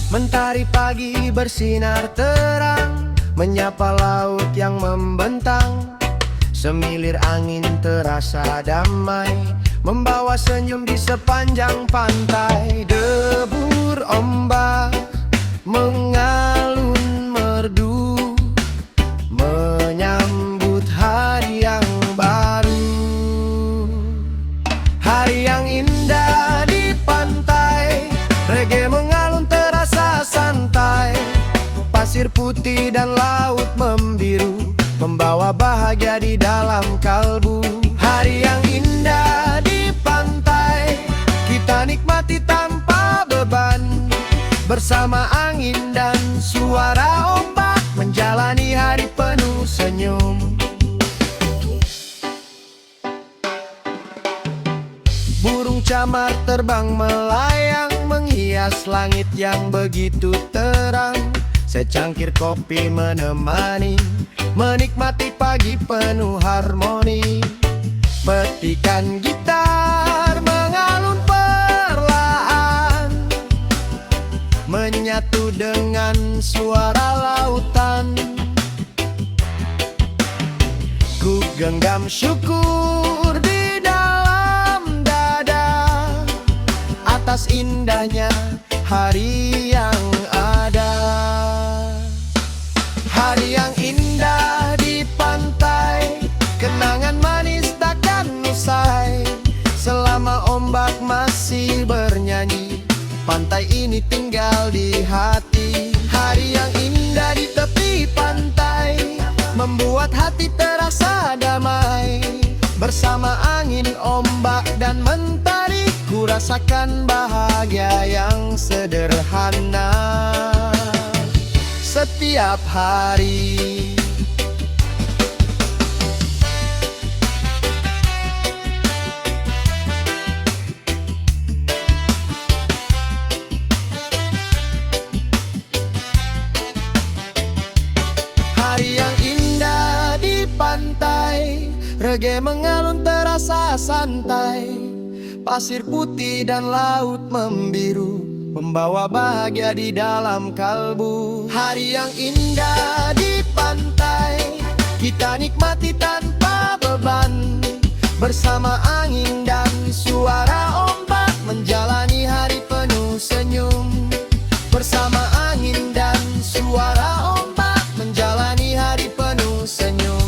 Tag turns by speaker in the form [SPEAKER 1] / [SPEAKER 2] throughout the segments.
[SPEAKER 1] Mentari pagi bersinar terang, menyapa laut yang membentang. Semilir angin terasa damai, membawa senyum di sepanjang pantai. Debur ombak mengalun merdu, menyambut hari yang baru. Hari yang indah di pantai, reggae mengalun terasa santai. Pasir putih dan laut membiru, membawa bahagia di dalam kalbu. Hari yang indah di pantai, kita nikmati tanpa beban. Bersama angin dan suara ombak, menjalani hari penuh senyum. Burung camar terbang melayang, menghias langit yang begitu terang. Secangkir kopi menemani, menikmati pagi penuh harmoni. Petikan gitar mengalun perlahan, menyatu dengan suara lautan. Ku genggam syukur di dalam dada, atas indahnya hari yang ada. Hari yang indah di pantai, kenangan manis takkan usai. Selama ombak masih bernyanyi, pantai ini tinggal di hati. Hari yang indah di tepi pantai, membuat hati terasa damai. Bersama angin, ombak, dan mentari, ku rasakan bahagia yang sederhana setiap hari. Hari yang indah di pantai, reggae mengalun terasa santai. Pasir putih dan laut membiru, membawa bahagia di dalam kalbu. Hari yang indah di pantai, kita nikmati tanpa beban. Bersama angin dan suara ombak, menjalani hari penuh senyum. Bersama angin dan suara ombak, menjalani hari penuh senyum.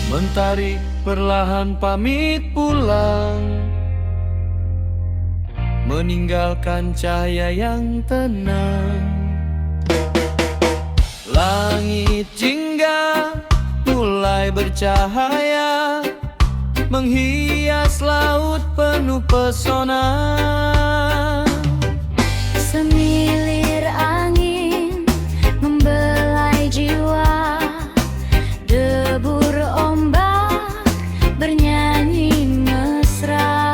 [SPEAKER 2] Mentari perlahan pamit pulang, meninggalkan cahaya yang tenang. Langit jingga mulai bercahaya, menghias laut penuh pesona.
[SPEAKER 3] Semilir angin membelai jiwa, debur ombak bernyanyi mesra.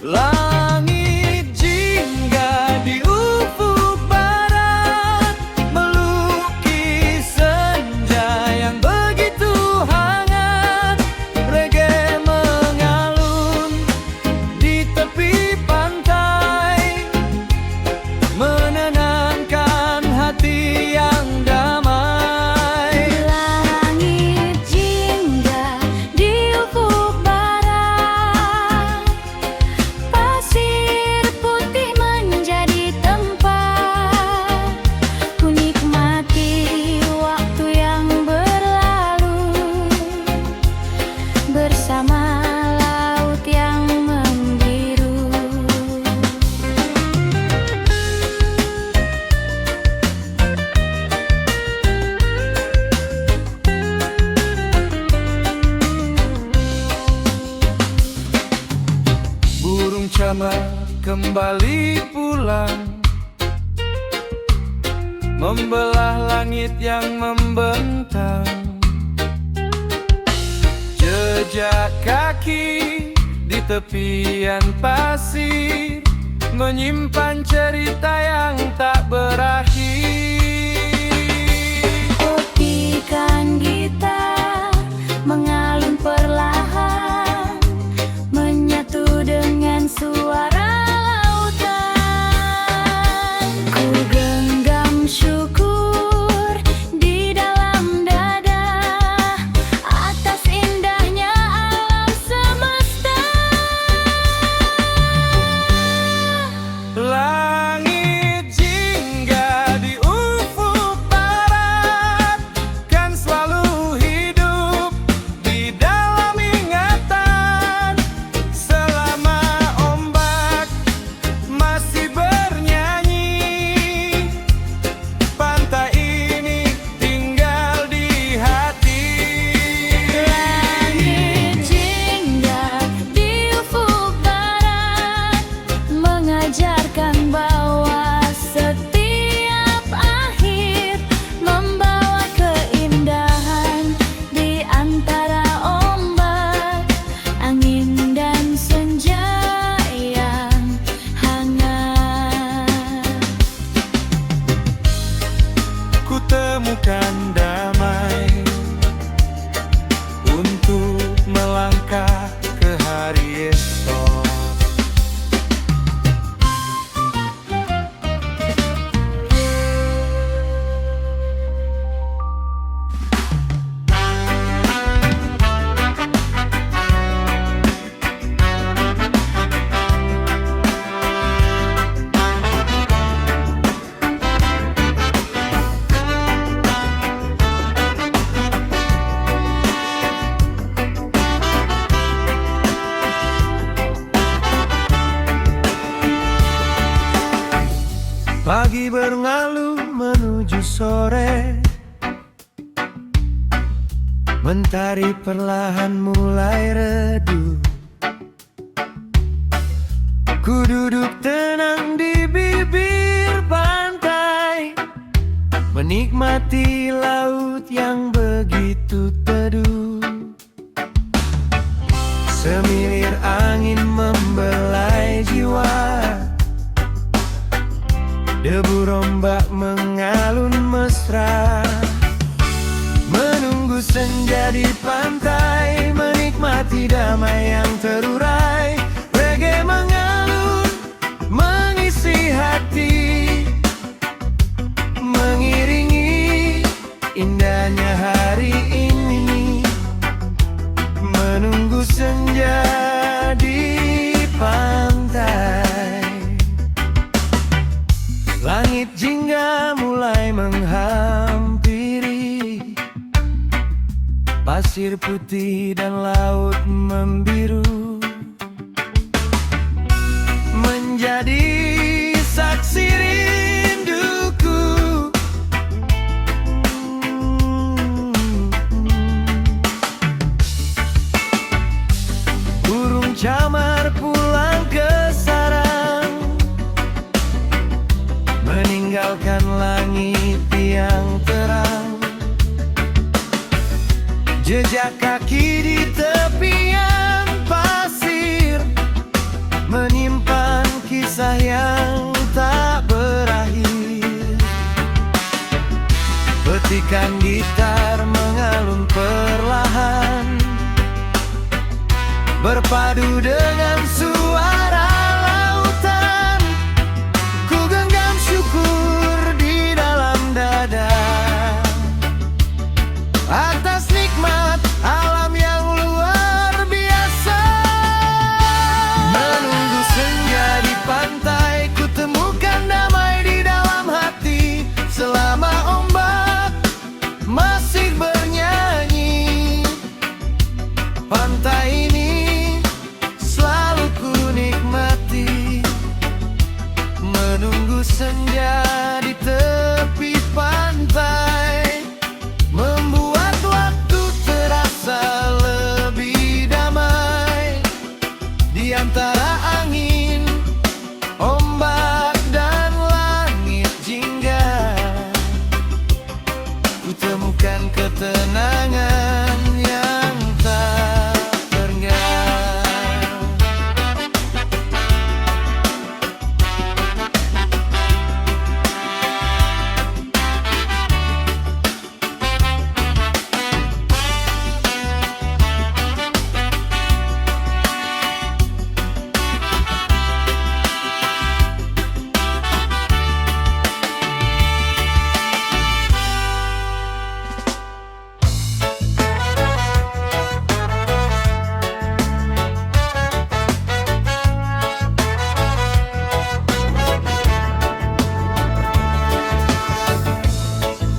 [SPEAKER 2] Langit jingga di ufuk barat, melukis senja yang begitu hangat. Reggae mengalun di tepi pantai, lama kembali pulang, membelah langit yang membentang. Jejak kaki di tepian pasir menyimpan cerita yang tak berakhir.
[SPEAKER 3] Petikan gitar mengalun perlahan, menyatu dengan suara lautan. Ku genggam syukur di dalam dada atas indahnya alam semesta.
[SPEAKER 2] Langit jingga di ufuk barat kan selalu hidup di dalam ingatan. Selama ombak masih bernyanyi, pantai ini tinggal di hati.
[SPEAKER 3] Langit jingga di ufuk barat mengajarkan bahwa setiap akhir membawa keindahan di antara ombak, angin dan senja yang hangat.
[SPEAKER 2] Ku temukan damai untuk melangkah ke hari esok. Pagi berlalu menuju sore, mentari perlahan mulai redup. Ku duduk tenang di bibir pantai, menikmati laut yang begitu teduh. Semilir angin membelai jiwa, debu ombak mengalun mesra. Menunggu senja di pantai, menikmati damai yang terurai. Reggae mengalun, mengisi hati, mengiringi indahnya hari ini. Menunggu senja di pantai, langit jingga mulai menghampiri, pasir putih dan laut membiru menjadi saksi rinduku. Burung camar pulang ke sarang, meninggalkan langit yang terang. Jejak kaki di tepian pasir menyimpan kisah yang tak berakhir. Petikan gitar mengalun perlahan, berpadu dengan suara lautan. Ku genggam syukur di dalam dada atas nikmat alam yang luar biasa. Menunggu senja di pantai, ku temukan damai di dalam hati. Selama ombak masih bernyanyi, pantai ini selalu ku nikmati. Menunggu senja di tepi pantai membuat waktu terasa lebih damai. Di antara angin
[SPEAKER 1] memberikan ketenangan yang tak terngiang.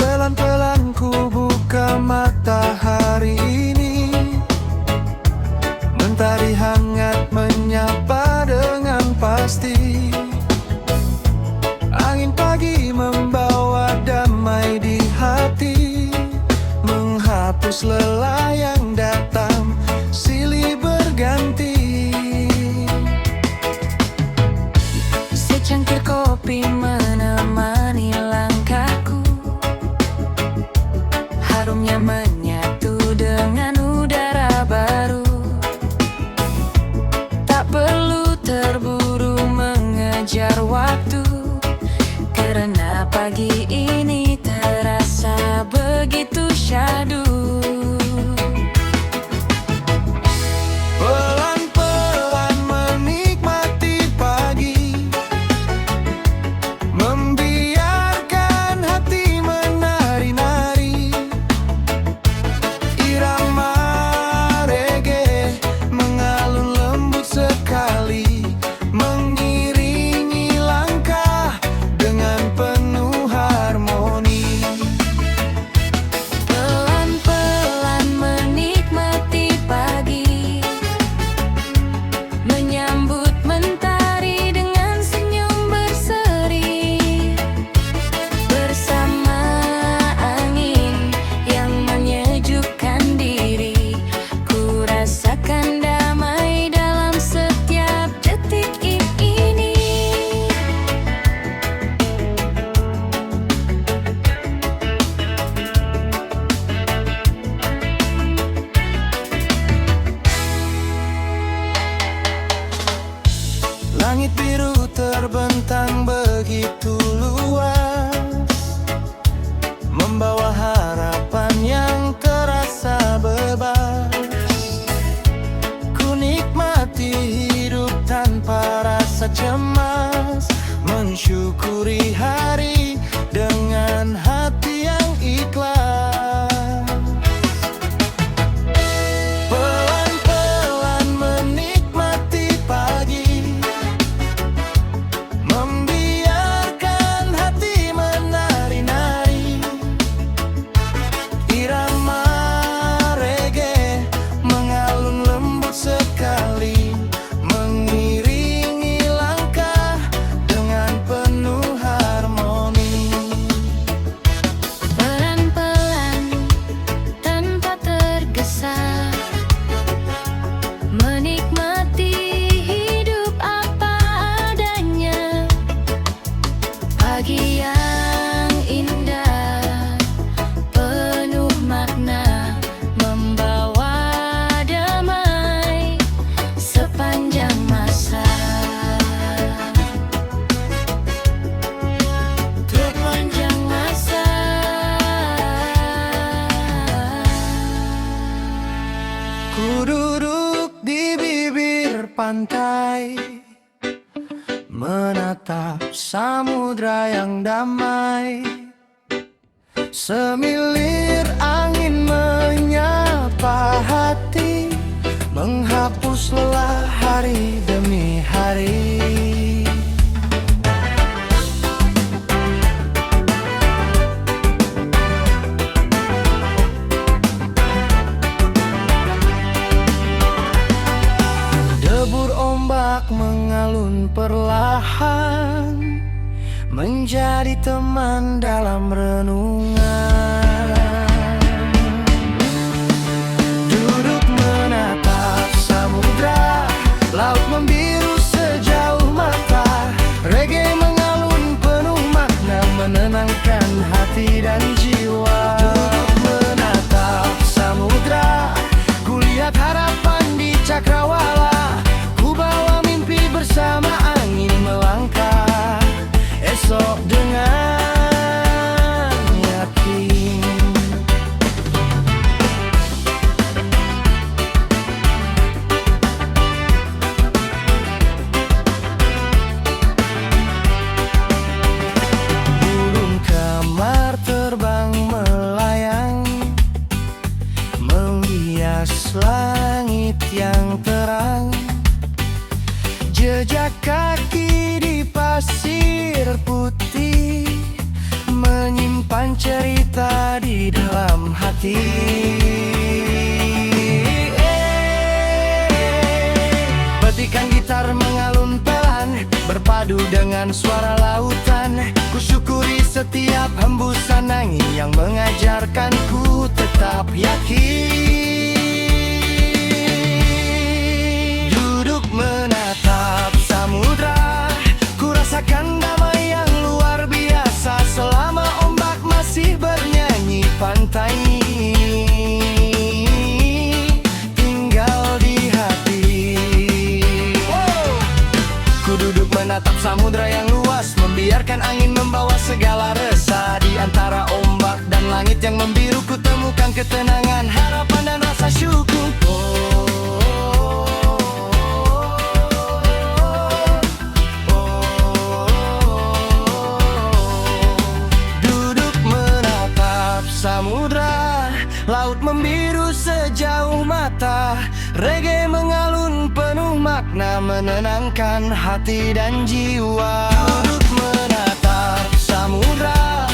[SPEAKER 1] Pelan-pelan ku buka mata hari ini, mentari hangat menyapa dengan pasti. Angin pagi membawa damai di hati, menghapus lelah yang datang silih berganti.
[SPEAKER 3] Secangkir kopi menemani langkahku, harumnya menyatu dengan udara baru. Tak perlu terburu mengejar waktu, karena pagi ini terasa begitu syahdu.
[SPEAKER 1] Pelan-pelan menikmati pagi, membiarkan hati menari-nari. Irama reggae mengalun lembut sekali, mengiringi langkah dengan penuh harmoni.
[SPEAKER 3] Pelan-pelan menikmati pagi, menyambut mentari dengan senyum berseri. Bersama angin yang menyejukkan diri, ku rasakan damai dalam setiap detik ini.
[SPEAKER 1] Langit biru terbentang begitu luas, membawa harapan yang terasa bebas. Ku nikmati hidup tanpa rasa cemas, mensyukuri hari dengan hati yang ikhlas. Pelan-pelan menikmati pagi, membiarkan hati menari-nari. Irama reggae mengalun lembut sekali, mengiringi langkah dengan penuh harmoni.
[SPEAKER 3] Pelan-pelan tanpa tergesa, menikmati hidup apa adanya. Pagi yang indah, penuh makna, membawa damai sepanjang masa. Sepanjang masa.
[SPEAKER 1] Ku duduk di bibir pantai, menatap samudra yang damai. Semilir angin menyapa hati, menghapus lelah hari demi hari. Debur ombak mengalun perlahan, menjadi teman dalam renungan. Duduk menatap samudra, laut membiru sejauh mata. Reggae mengalun penuh makna, menenangkan hati dan jiwa. Duduk langit yang terang, jejak kaki di pasir putih, menyimpan cerita di dalam hati. Petikan gitar mengalun pelan, berpadu dengan suara lautan. Kusyukuri setiap hembusan angin yang mengajarkanku tetap yakin. Duduk menatap samudra, ku rasakan damai yang luar biasa selama ombak masih bernyanyi. Pantai tinggal di hati. Ku duduk menatap samudra yang luas, membiarkan angin membawa segala resah. Di antara ombak dan langit yang membiru, ku temukan ketenangan, harapan dan rasa syukur. Duduk menatap samudra, laut membiru sejauh mata. Reggae mengalun penuh makna, menenangkan hati dan jiwa. Duduk menatap samudra,